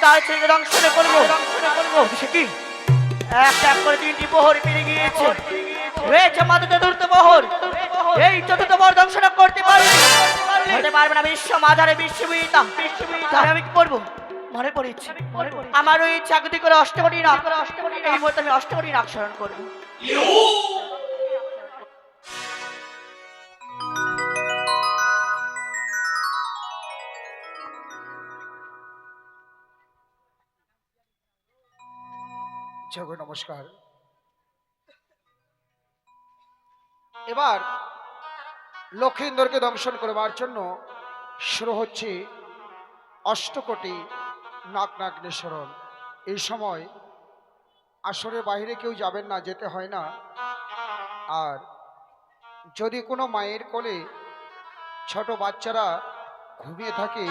তার ছেলেকে দংশন করবো। সে কি এক এক করে 3টি প্রহর পেরে গিয়েছে, রয়েছে মাথাতে দ্রুত প্রহর। এই চতুর্থ প্রহর দংশন করতে পারবে হতে পারবে না বিশ্ব মাঝারে বিশ্ববিদ্যা। তাহলে আমি কি করবো? মনে পড়েছি আমার ওই চাকরি করে অষ্টকোটি নাক, এই মুহূর্তে আমি অষ্টকোটি নাক স্মরণ করবো। জগো নমস্কার। এবার লক্ষীন্দরকে দংশন করবার জন্য শুরু হচ্ছে অষ্টকোটি নাক নাগ্নেশ্বরণ। এই সময় আসরের বাইরে কেউ যাবেন না, যেতে হয় না। আর যদি কোনো মায়ের কোলে ছোট বাচ্চারা ঘুমিয়ে থাকে,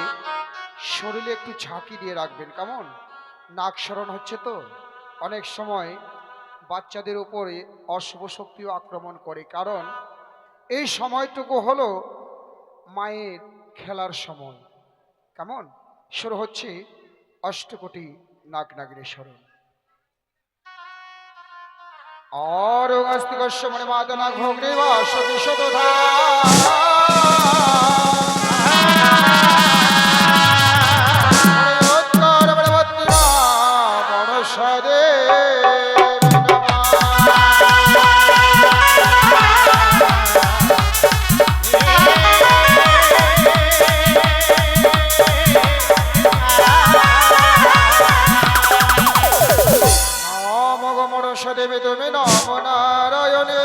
শরীরে একটু ঝাঁকি দিয়ে রাখবেন। কেমন? নাক স্মরণ হচ্ছে তো, অনেক সময় বাচ্চাদের উপরে অশুভ শক্তিও আক্রমণ করে, কারণ এই সময়টুকু হলো মায়ের খেলার সময়। কেমন? শুরু হচ্ছে অষ্টকোটি নাগ নাগিনী স্মরণ। और अस्तिकस्य मणि मातना भोग्रेवा सती शतधा उत्तर बलवती मनसदे দেবী তুমি নম নারায়ণে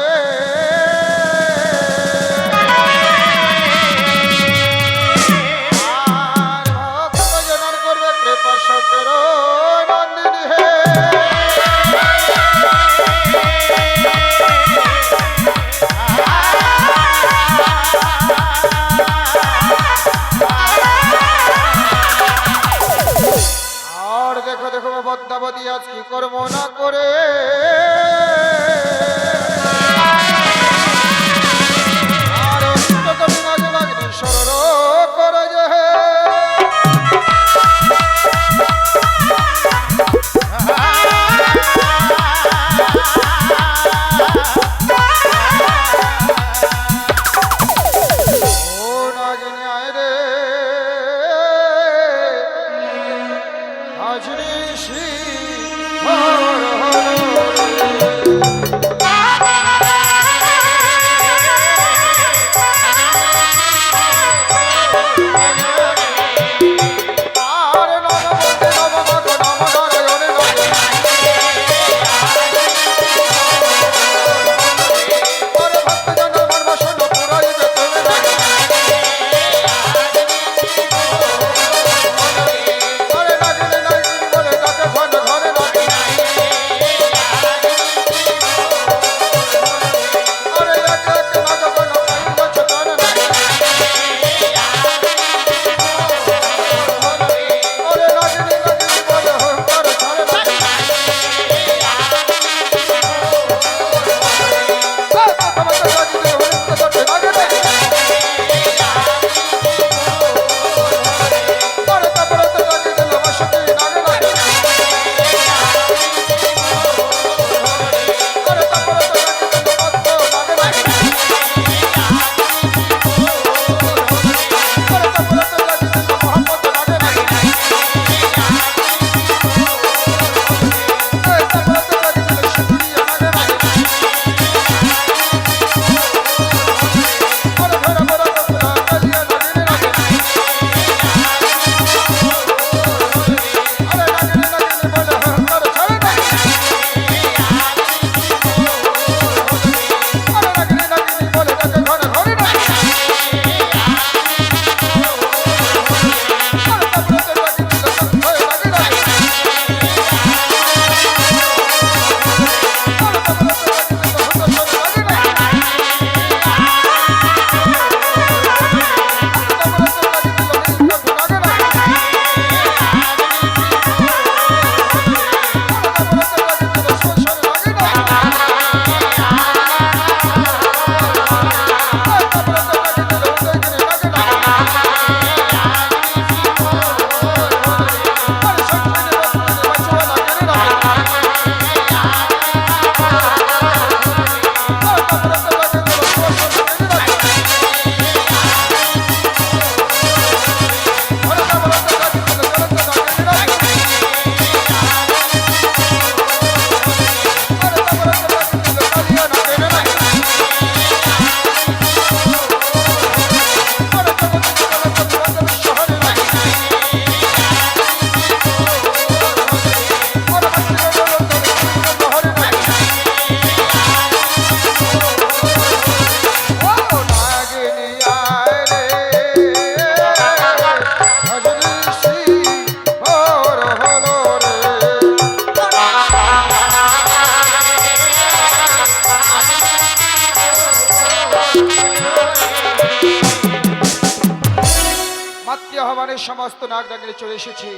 আহ্বানের সমস্ত নাগ নাগিনী চলে এসেছে।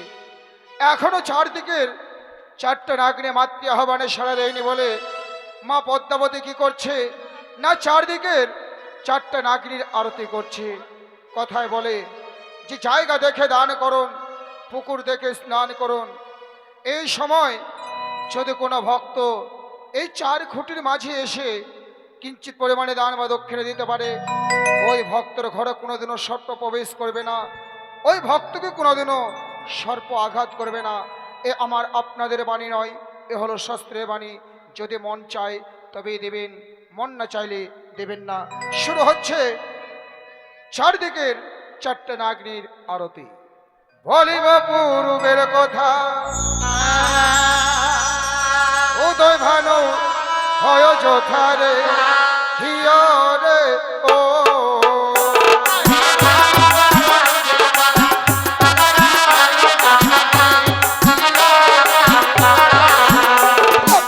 এখনো চারদিকের চারটা নাগিনী মাতৃ আহ্বানে সাড়া দেয়নি বলে মা পদ্মাবতী কি করছে না চারদিকের চারটা নাগিনীর আরতি করছে। কথায় বলে যে জায়গা দেখে দান করুন, পুকুর দেখে স্নান করুন। এই সময় যদি কোনো ভক্ত এই চার খুঁটির মাঝে এসে কিঞ্চিত পরিমাণে দান বা দক্ষিণে দিতে পারে, ওই ভক্তের ঘরে কোনোদিনও সর্প প্রবেশ করবে না, ওই ভক্তকে কোনোদিনও সর্প আঘাত করবে না। এ আমার আপনাদের বাণী নয়, এ হলো শাস্ত্রের বাণী। যদি মন চায় তবেই দেবেন, মন না চাইলে দেবেন না। শুরু হচ্ছে চারদিকের চারটে নাগিনীর আরতি। বলিব পূর্বের কথা, উদয় ভানু হয় যথারে হিয়রে ও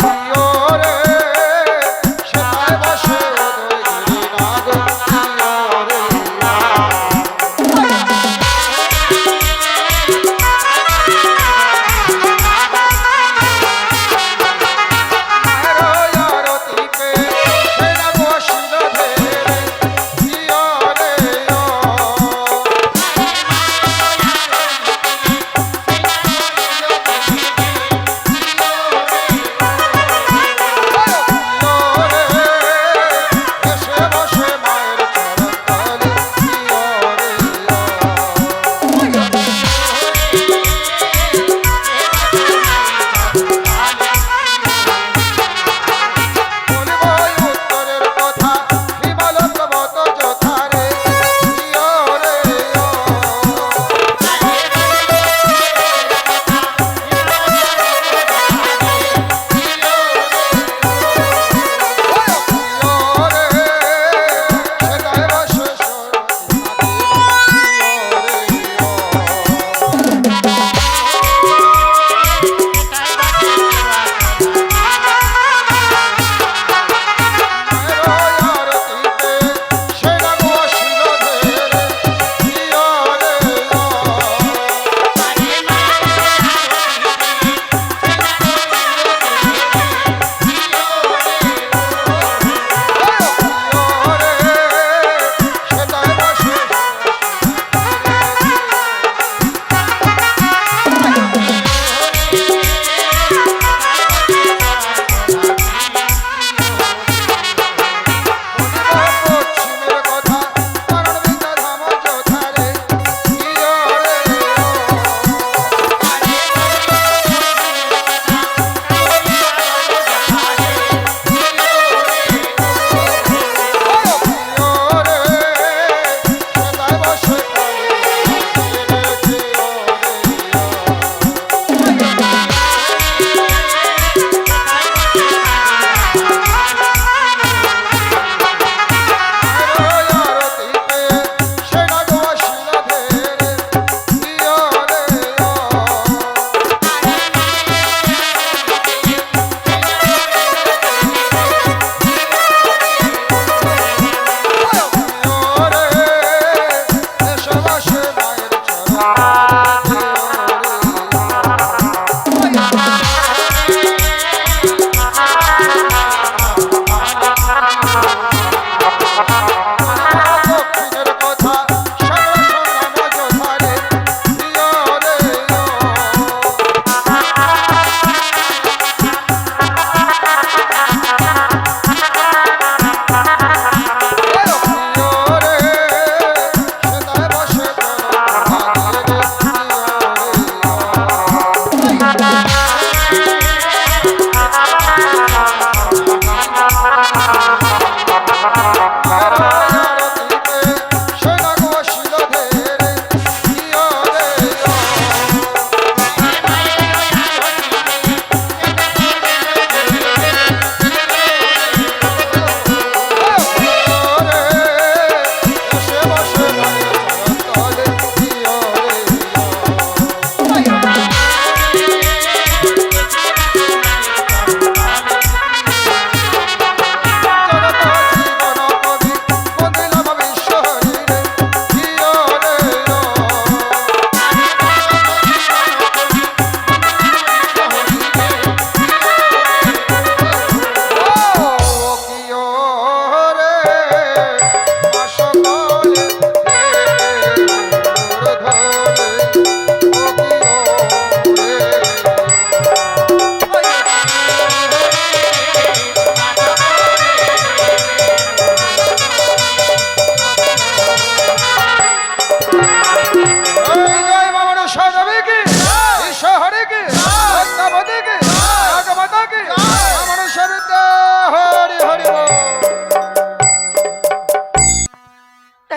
হিয়রে, সেথায় বসে উদয়গিরি নাগ হিয়রে। আরতি পে সেনা বসিল ধীরে,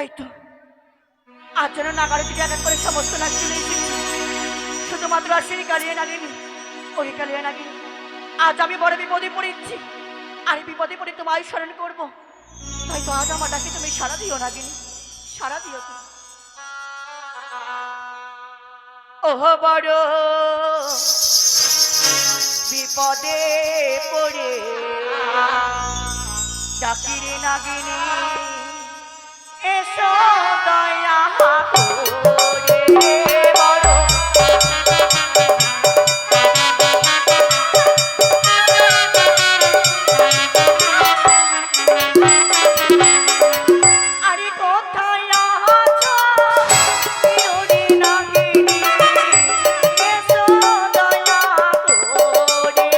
তাই তো আজ যেন নাগারে দিকে এক এক করে সমস্ত নাচ চলে এসেছে। শুধুমাত্র আর সেই কালিয়ে নাগিনি, ওই কালিয়ে নাগিনি। আজ আমি বড় বিপদে পড়েছি, আর এই বিপদে পড়ে তোমায় স্মরণ করবো। তাই তো আজ আমার ডাকে তুমি সারা দিও নাগিনি, সারা দিও তুমি। ওহ বড় বিপদে পড়ে ডাকিরে নাগিনি, এসো দয়া করে বড়। আরে কোথায় আছো ওরে নাগিনি, এসো দয়া করে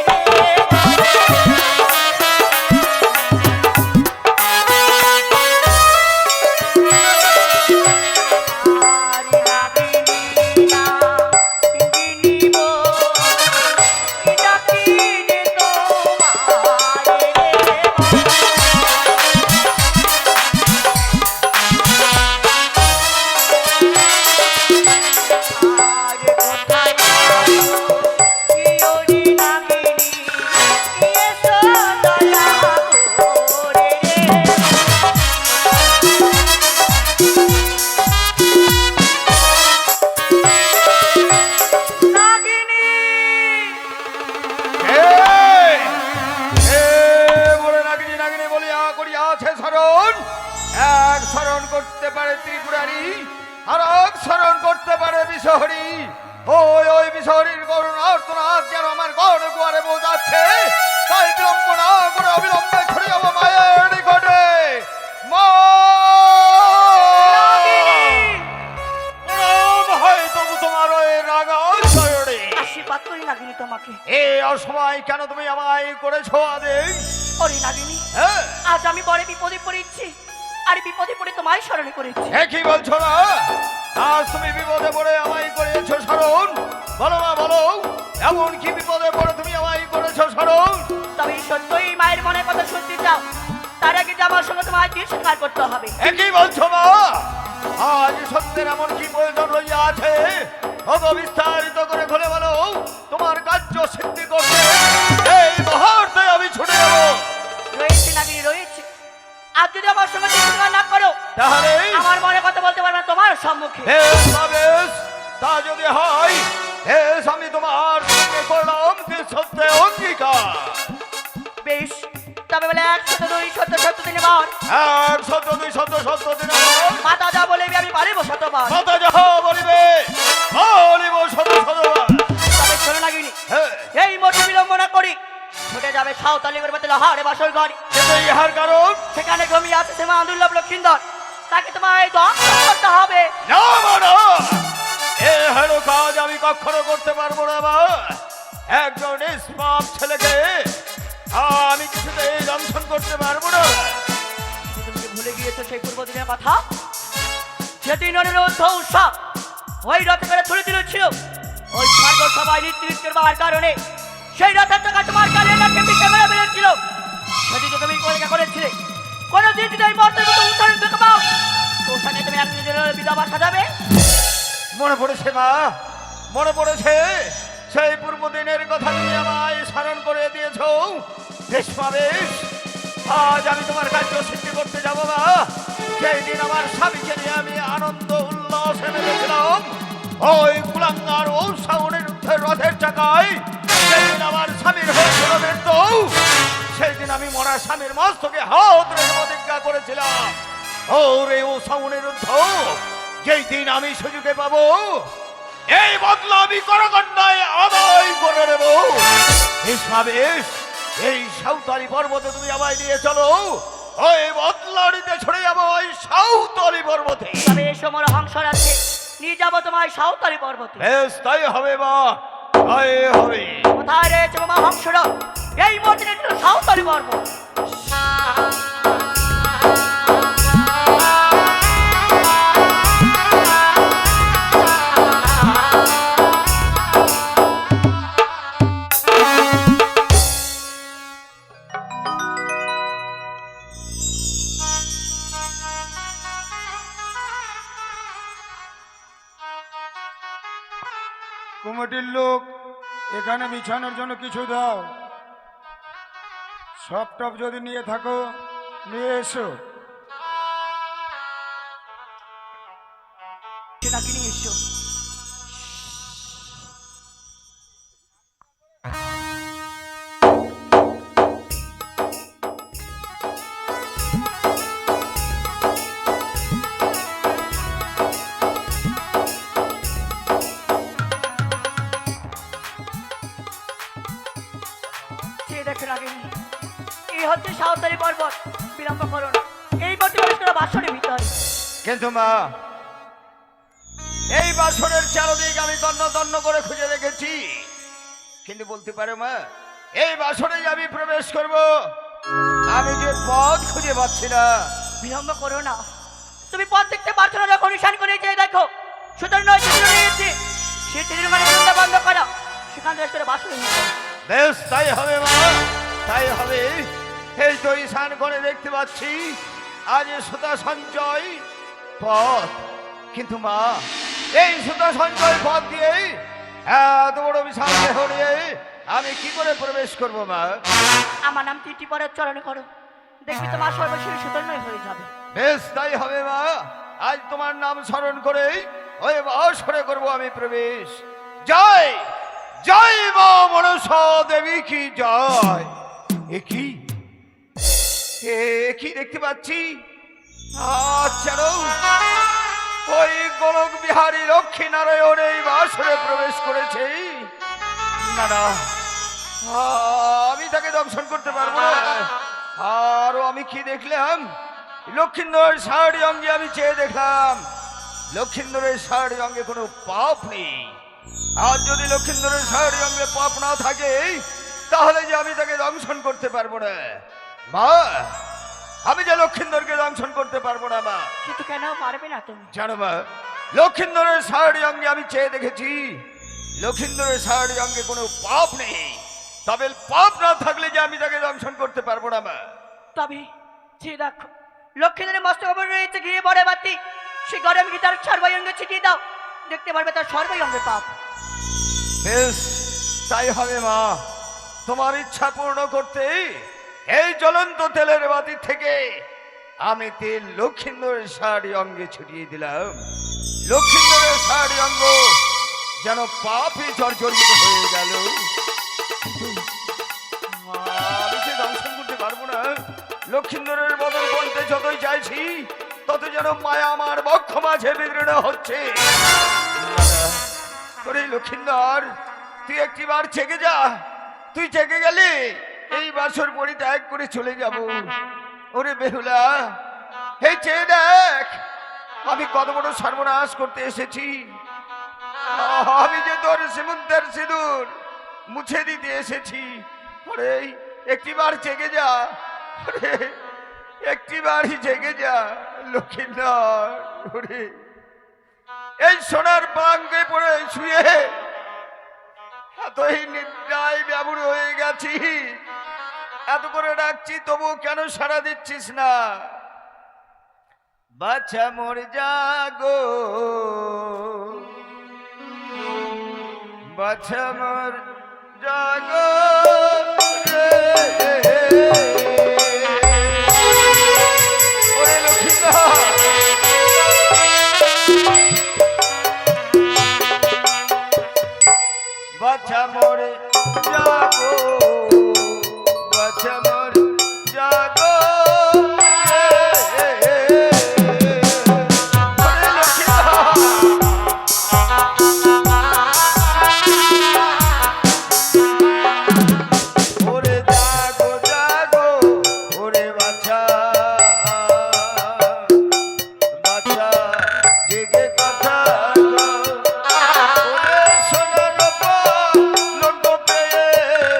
আরে নাগিনি না গিনিব ডাকিরে তোমারে আর কোথায় আছো ওরে নাগিনি, এসো দয়া করে নাগিনি। বলে নাগিনী নাগিনী বলিয়া করিয়াছে স্মরণ। এক স্মরণ করতে পারে ত্রিপুরারি, আর এক স্মরণ করতে পারে বিশহরী। ওই বিশহরীর করুণার্তনাদ যেন আমার গড় দুয়ারে বোঝাচ্ছে। তাই বিলম্ব না করে অবিলম্বে ছড়ে যাবো মায়ের নিকটে। মা! প্রণাম হয় তবু তোমার ওই রাগা চরণে। আশীর্বাদ করি নাগিনি তোমাকে। এ অসময় কেন তুমি আমায় করেছো আদেশ? ওরে নাগিনি, হ্যাঁ, আজ আমি বড় বিপদে পড়েছি, আর বিপদে পড়ে তোমায় স্মরণ করেছি। এ কি বলছো না? আজ তুমি বিপদে পড়ে আমায় করেছো স্মরণ? বলো মা বলো, এমন কি বিপদে পড়ে তুমি আমায় করেছো স্মরণ? তবে সত্যই মায়ের মনের কথা শুনতে চাও, তার আগে যে আমার সঙ্গে তোমায় কি স্বীকার করতে হবে। এ কি বলছো মা? আজ সত্যের এমন কি প্রয়োজন রইয়া আছে? অত বিস্তারিত করে খুলে বলো। তোমার কার্য সিদ্ধি করতে এই মুহূর্তে আমি ছুটে যাবো। রয়েছে নাগিনি রয়েছে, আজ যদি আমার সঙ্গে তুমি স্বীকার না করো, তাহলে আমার মনে কথা বলতে পারবে না তোমার সম্মুখে। বেশ মা বেশ, তা যদি হয় বেশ, আমি তোমার সঙ্গে করলাম যে সত্যে অঙ্গীকার। বেশ, তবে বলে 102 সত্য সত্য দিনে বার, 102 সত্য দিন আমার মাতা যা বলবে আমি পারিব শতবার। মাতা যাহা বলিবে বলিব শতবার। তবে শোনো নাগিনি, হ্যাঁ, এই মোটে বিলম্ব না করি ছুটে যাবে সাঁওতালি করবে লোহারে বাসর ঘর। কিন্তু ইহার কারণ সেখানে ঘুমিয়ে আছে শ্রীমান দুর্লভ লক্ষিন্দর, তাকে তোমায় ধ্বংস করতে হবে। না মানা, এ হলো কাজ আমি কখনো করতে পারবো না মা। একজন নিষ্পাপ ছেলেকে আমি কিছুতেই দংশন করতে পারবো না। তুমি কি ভুলে গিয়েছো সেই পূর্বদিনের কথা? যেদিন অনিরুদ্ধ উৎসব ওই রথে করে তুলে দিয়েছিল, ওই স্বর্গ সবাই নৃত্য করবার কারণে সেই রথের টাকা তোমার কানে নাকে পিঠে মেরে বেরিয়েছিল। সেদিন তুমি কলিকা করেছিলে, কোনো দিন যদি এই মর্তের মতো উদাহরণ দেখে পাও, তোর সঙ্গে তুমি এক নিজের বিধবা সাজাবে। মনে পড়েছে মা, মনে পড়েছে সেই পূর্বদিনের কথা তুমি আমায় স্মরণ করে দিয়েছ। বেশ মা বেশ, আজ আমি তোমার কার্য সিদ্ধি করতে যাবো মা। সেই দিন আমার স্বামীকে নিয়ে আমি আনন্দ উল্লাসে মেতেছিলাম ওই কুলাঙ্গার ও শাওনের রথের চাকায়। সেদিন আমার স্বামীর হয়েছিল মৃত্যু। সেই দিন আমি মরা স্বামীর মস্তকে হাত রেখে প্রতিজ্ঞা করেছিলাম, ও রে ও শাওনের যুদ্ধ, যেই দিন আমি সুযোগে পাবো এই বদলা আমি করকন্যায় আদায় করে নেব। বেশ, এই সাঁওতালি পর্বতে তুমি আমায় নিয়ে চলো। ওই বদলা নিতে ছড়ে যাবো ওই সাঁওতালি পর্বতে। তবে এই সময় হংসর আছে, নিয়ে যাবো তোমায় সাঁওতালি পর্বতে। বেশ তাই হবে মা, তাই হবে। কোথায় রয়েছে বাবা হংসরা? এই মর্দিনে সাঁওতালি পর্বত। কমিটির লোক এখানে বিছানোর জন্য কিছু দাও। সব টপ যদি নিয়ে থাকো নিয়ে এসো। নাকি নিয়ে এসো। দেখে লাগেনি এই হচ্ছে সাঁওতালি পর্বত। বিলম্ব করো না, এই মধ্যে বাসনের ভিতরে। কিন্তু মা, এই বাসনের চারদিক আমি তন্ন তন্ন করে খুঁজে রেখেছি, কিন্তু বলতে পারো মা, এই বাসনে আমি প্রবেশ করব, আমি যে পথ খুঁজে পাচ্ছি না। বিলম্ব করো না, তুমি পথ দেখতে পারছো না, যখন নিশান করে চেয়ে দেখো। সুতরাং নয় চিত্র নিয়েছি, সে চিত্রের মানে চিন্তা বন্ধ করা, সেখান থেকে করে বাসনে নিয়ে বেশ, তাই হবে মা, তাই হবে। এই তো ঈশান করে দেখতে পাচ্ছি আজ সুতা সঞ্চয় পথ, কিন্তু মা, এই সুতা সঞ্চয় পথ দিয়ে এত বড় বিশাল দেহ নিয়ে আমি কি করে প্রবেশ করবো মা? আমার নাম তিনটি পরের চরণে করো, দেখবি তোমার সর্বশেষ সুতর্ণই হয়ে যাবে। বেশ, তাই হবে মা, আজ তোমার নাম স্মরণ করে ওই বাসরে করবো আমি প্রবেশ। জয় জয় মা মনসা দেবী কি জয়। এ কি দেখতে পাচ্ছি? আচ্ছা, ওই গোলক বিহারী লক্ষ্মী নারায়ণ এই বাসরে প্রবেশ করেছে। না না, আমি তাকে দর্শন করতে পারবো না। আরো আমি কি দেখলাম? লক্ষিন্দরের শাড়ি অঙ্গে আমি চেয়ে দেখলাম, লক্ষিন্দরের শাড়ি অঙ্গে কোনো পাপ নেই। আর যদি লক্ষিন্দরের শাড়ি অঙ্গে পাপ না থাকে, তাহলে যে আমি তাকে দংশন করতে পারবো না মা, আমি যে লক্ষিন্দরকে দংশন করতে পারবো না মা। কিন্তু কেন পারবে না তুমি? জানো মা, লক্ষিন্দরের শাড়ি অঙ্গে আমি চেয়ে দেখেছি, লক্ষিন্দরের শাড়ি অঙ্গে কোনো পাপ নেই। তবে পাপ না থাকলে যে আমি তাকে দংশন করতে পারবো না মা। তবে যে দেখো, লক্ষ্মীদের মস্তক উপর রয়েছে ঘিরে বড় বাতি, সে গরম কি তার সর্বাই অঙ্গে ছিটিয়ে দাও, দেখতে পারবে তার সর্বাই অঙ্গে পাপ। বেশ, তাই হবে মা, তোমার ইচ্ছা পূর্ণ করতে এই জ্বলন্ত তেলের বাতি থেকে আমি তেল লক্ষিন্দরের শাড়ি অঙ্গে ছড়িয়ে দিলাম। লক্ষিন্দরের শাড়ি অঙ্গ যেন পাপে জর্জরিত হয়ে গেল। আমি সে দংশন করতে পারবো না। লক্ষিন্দরের বদল বলতে যতই চাইছি, তত যেন মায়া আমার বক্ষ মাঝে বিদীর্ণ হচ্ছে। ওরে লক্ষিন্দর, তুই একটিবার জেগে যা। তুই জেগে গেলে এই বাসর পরিত্যাগ করে চলে যাব। ওরে বেহুলা, এই চেয়ে দেখ, আমি কত বড় সর্বনাশ করতে এসেছি। আমি যে তোর সীমন্তের সিঁদুর মুছে দিতে এসেছি। ওরে একটিবার জেগে যা, ওরে একটিবারই জেগে যা লক্ষিন্দর। ওরে এই সোনার পালঙ্কে পড়ে শুয়ে এতই নিদ্রায় ব্যাবুর হয়ে গেছি, এত করে ডাকছি তবু কেন সাড়া দিচ্ছিস না? বাছা মোর জাগো, বাছা মোর জাগো রে। ওরে লক্ষ্মীন্দর, বাছা মোর জাগো, বাছা মোর জাগো রে। ওরে লক্ষ্মীন্দর, ওরে জাগো জাগো, ওরে বাছা বাছা জেগে কথা গো। ওরে সোনার লোক পেয়ে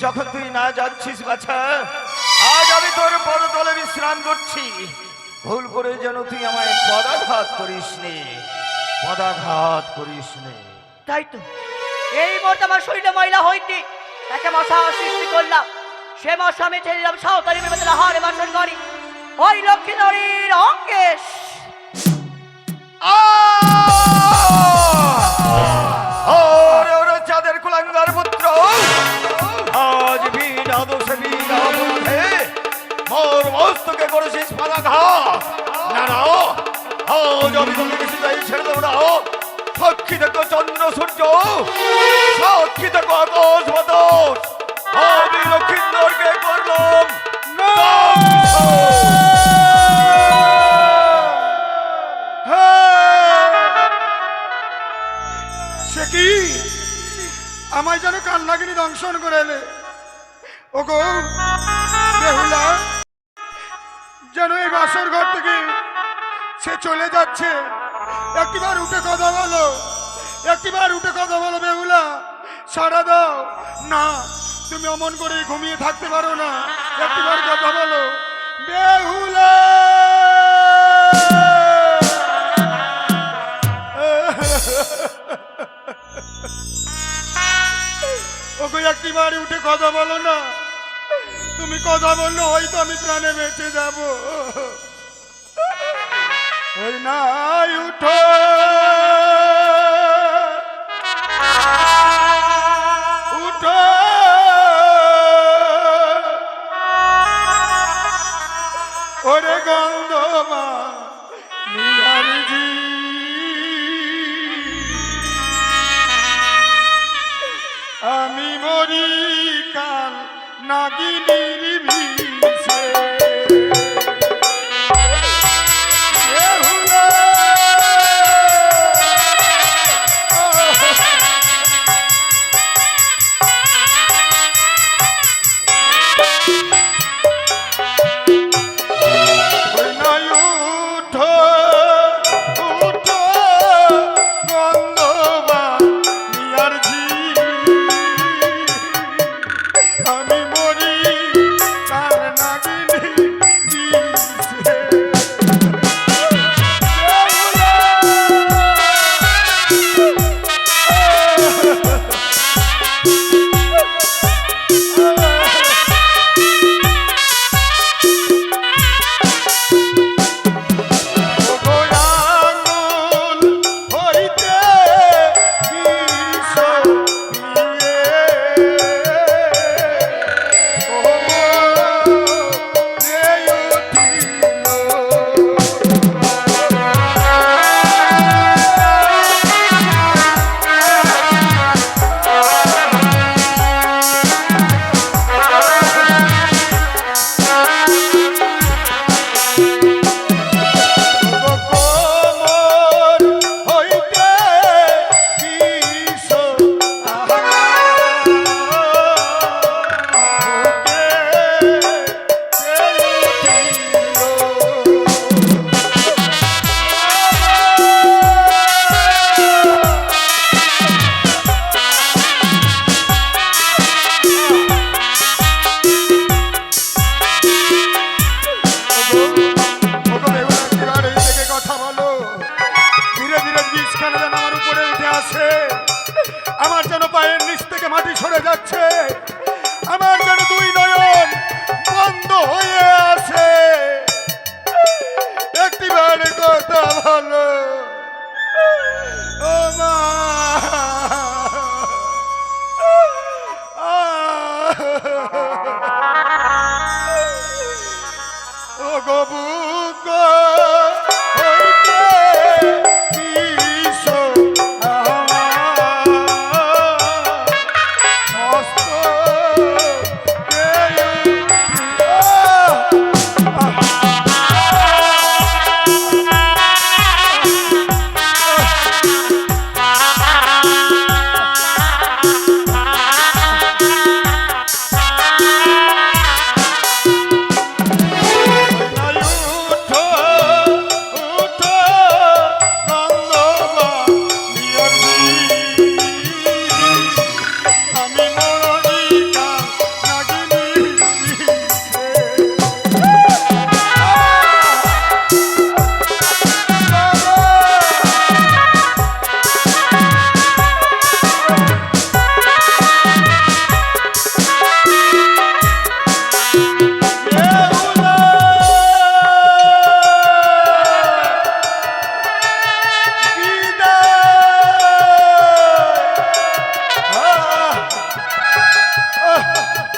যখন তুই না যাচ্ছিস বাছা, আজ আমি তোর পদতলে বিশ্রাম করছি। ভুল করে যেন তুই আমায় পদাঘাত করিস নে, পদাঘাত করিস নে। তাই তো, এই মুহূর্তে আমার শরীরে ময়লা হইতে তাকে মশা সৃষ্টি করলাম। সে মশা আমি ছেড়ে দিলাম সাঁওতালি মেয়েদের হারে বাসন করি ওই লক্ষ্মী নরীর অঙ্কেশ। ওরে ওরে চাঁদের কুলাঙ্গার পুত্র, আজ বিনা দোষে বিনা বুদ্ধে মোর মস্তকে করেছিস পদাঘাত। না না, আজ আমি তোকে কিছুটাই ছেড়ে দেবো না। সাক্ষী দেখো চন্দ্র সূর্য, সাক্ষী দেখো আকাশ বাতাস, আমি লক্ষিন্দরকে করলাম ধ্বংস। সে কি আমায় যেন কান্নাগিনী দংশন করে এলে। ও গো বেহুলা, যেন এই বাসর ঘর থেকে সে চলে যাচ্ছে। একটিবার উঠে কথা বলো, একটিবার উঠে কথা বলো বেহুলা, সাড়া দাও না। তুমি অমন করে ঘুমিয়ে থাকতে পারো না, একটিবার কথা বলো বেহুলা। ওকে একটিবার উঠে কথা বলো না। তুমি কথা বললে হয়তো আমি প্রাণে বেঁচে যাব। ওই নাই উঠো, উঠো ওরে গন্ধমা নিহারিজি, আমি মরি কাল নাগিনীর বিষে। বেহুলা, ওই নাই উঠো, উঠো গন্ধবা নিহারিজি, আমি মরি কাল নাগিনীর বিষে। আমার যেন পায়ের নিচ থেকে মাটি সরে যাচ্ছে, আমার যেন দুই নয়ন বন্ধ হয়ে আছে। একটিবার কথা ভালো ও মা, ও গবুক হইতে বিশ্ব উঠো আহ